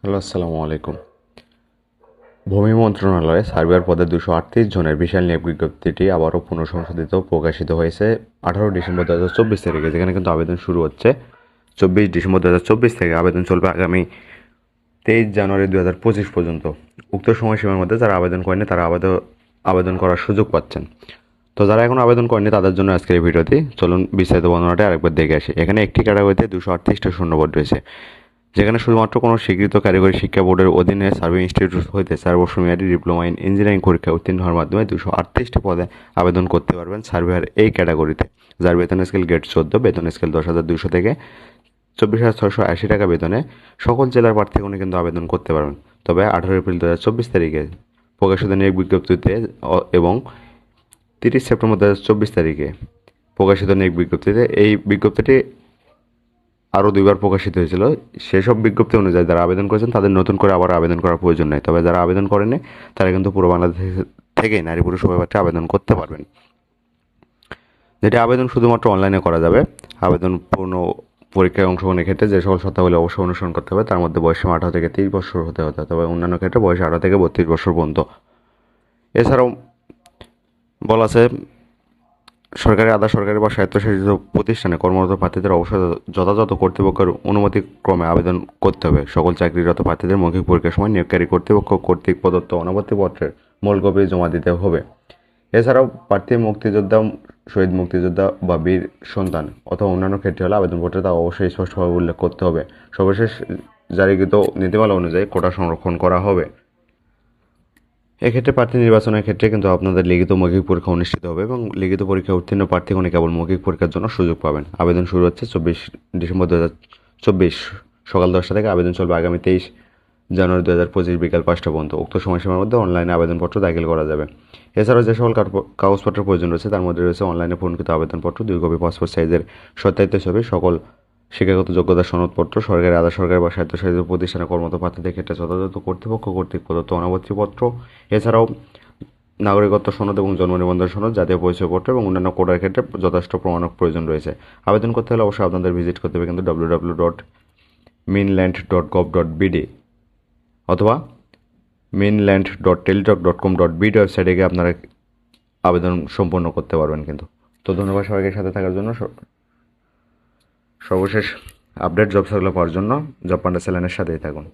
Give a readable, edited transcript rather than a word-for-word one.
Hello, আসসালামু আলাইকুম। ভূমি মন্ত্রণালয়ে সার্ভেয়ার পদে 238 জনের বিশাল নিয়োগ বিজ্ঞপ্তিটি আবারও পুনঃসংশোধিত প্রকাশিত হয়েছে 18 ডিসেম্বর 2024 তারিখে, যেখানে কিন্তু আবেদন শুরু হচ্ছে 24 ডিসেম্বর 2024 থেকে। আবেদন চলবে আগামী 23 জানুয়ারি 2025 পর্যন্ত। উক্ত সময়সীমার মধ্যে যারা আবেদন করেনি তারা আবেদন করার সুযোগ পাচ্ছেন। তো যারা এখন আবেদন করেনি তাদের জন্য আজকের এই ভিডিওটি, চলুন বিস্তারিত বর্ণনাটা আরেকবার দেখে আসি। এখানে একটি ক্যাটাগরিতে 238টা শূন্যপদ রয়েছে, যেখানে শুধুমাত্র কোনো স্বীকৃত কারিগরি শিক্ষা বোর্ডের অধীনে সার্ভে ইনস্টিটিউট হইতে 4 বর্ষ মেয়াদী ডিপ্লোমা ইন ইঞ্জিনিয়ারিং পরীক্ষায় উত্তীর্ণ হওয়ার মাধ্যমে 238টি পদে আবেদন করতে পারবেন সার্ভেয়ার এই ক্যাটাগরিতে, যার বেতন স্কেল গ্রেড 14, বেতন স্কেল 10,200 থেকে 24,680 টাকা বেতনে সকল জেলার প্রার্থীগণ কিন্তু আবেদন করতে পারবেন। তবে 18 এপ্রিল 2024 তারিখে প্রকাশিত নিয়োগ বিজ্ঞপ্তিতে এবং 30 সেপ্টেম্বর 2024 তারিখে প্রকাশিত নিয়োগ বিজ্ঞপ্তিতে, এই বিজ্ঞপ্তিটি আরও 2বার প্রকাশিত হয়েছিল। সেসব বিজ্ঞপ্তি অনুযায়ী যারা আবেদন করেছেন তাদের নতুন করে আবার আবেদন করার প্রয়োজন নেই। তবে যারা আবেদন করেনি তারা কিন্তু পুরো বাংলাদেশ থেকেই নারী পুরুষ উভয় প্রার্থী আবেদন করতে পারবেন। যেটি আবেদন শুধুমাত্র অনলাইনে করা যাবে। আবেদন পূর্ণ পরীক্ষায় অংশগ্রহণের ক্ষেত্রে যে সকল শর্তাবলী অবশ্যই অনুসরণ করতে হবে, তার মধ্যে বয়সসীমা 18 থেকে 30 বছর হতে হতে, তবে অন্যান্য ক্ষেত্রে বয়স 18 থেকে 32 বছর পর্যন্ত। এছাড়াও বলা আছে, সরকারি, আধা সরকারি বা স্বায়ত্তশাসিত প্রতিষ্ঠানে কর্মরত প্রার্থীদের অবশ্যই যথাযথ কর্তৃপক্ষের অনুমতি ক্রমে আবেদন করতে হবে। সকল চাকরিরত প্রার্থীদের মৌখিক পরীক্ষার সময় নিয়োগকারী কর্তৃপক্ষ কর্তৃক প্রদত্ত অনুমতিপত্রের মূল কপি জমা দিতে হবে। এছাড়াও প্রার্থী মুক্তিযোদ্ধা, শহীদ মুক্তিযোদ্ধা বা বীর সন্তান অথবা অন্যান্য ক্ষেত্রে হলে আবেদনপত্রে তা অবশ্যই স্পষ্টভাবে উল্লেখ করতে হবে। সর্বশেষ জারিকৃত নীতিমালা অনুযায়ী কোটা সংরক্ষণ করা হবে। এক্ষেত্রে প্রার্থী নির্বাচনের ক্ষেত্রে কিন্তু আপনাদের লিখিত মৌখিক পরীক্ষা অনুষ্ঠিত হবে এবং লিখিত পরীক্ষা উত্তীর্ণ প্রার্থীগণ কেবল মৌখিক পরীক্ষার জন্য সুযোগ পাবেন। আবেদন শুরু হচ্ছে 24 ডিসেম্বর 2024 সকাল 10টা থেকে। আবেদন চলবে আগামী 23 জানুয়ারি 2025 বিকাল 5টা পর্যন্ত। উক্ত সময়সীমার মধ্যে অনলাইনে আবেদনপত্র দাখিল করা যাবে। এছাড়াও যে সকল কাগজপত্রের প্রয়োজন রয়েছে তার মধ্যে রয়েছে অনলাইনে পূরণকৃত আবেদনপত্র, 2 কপি পাসপোর্ট সাইজের সত্যায়িত ছবি, সকল শিক্ষাগত যোগ্যতার সনদপত্র, সরকারি, আধা সরকারি বা স্বায়ত্তশাসিত প্রতিষ্ঠানে কর্মরত প্রার্থীদের ক্ষেত্রে যথাযথ কর্তৃপক্ষ কর্তৃক প্রদত্ত অনুমতিপত্র, এছাড়াও নাগরিকত্ব সনদ এবং জন্ম নিবন্ধন সনদ, জাতীয় পরিচয়পত্র এবং অন্যান্য কোটার ক্ষেত্রে যথেষ্ট প্রমাণক প্রয়োজন রয়েছে। আবেদন করতে হলে অবশ্যই আপনাদের ভিজিট করতে হবে কিন্তু www.mainland.gov.bd অথবা mainland.teletalk.com.bd ওয়েবসাইটে গিয়ে আপনারা আবেদন সম্পন্ন করতে পারবেন কিন্তু। তো ধন্যবাদ সবাইকে সাথে থাকার জন্য। সর্বশেষ আপডেট জব সার্কুলার পাওয়ার জন্য জব পান্ডা চ্যানেলের সাথেই থাকুন।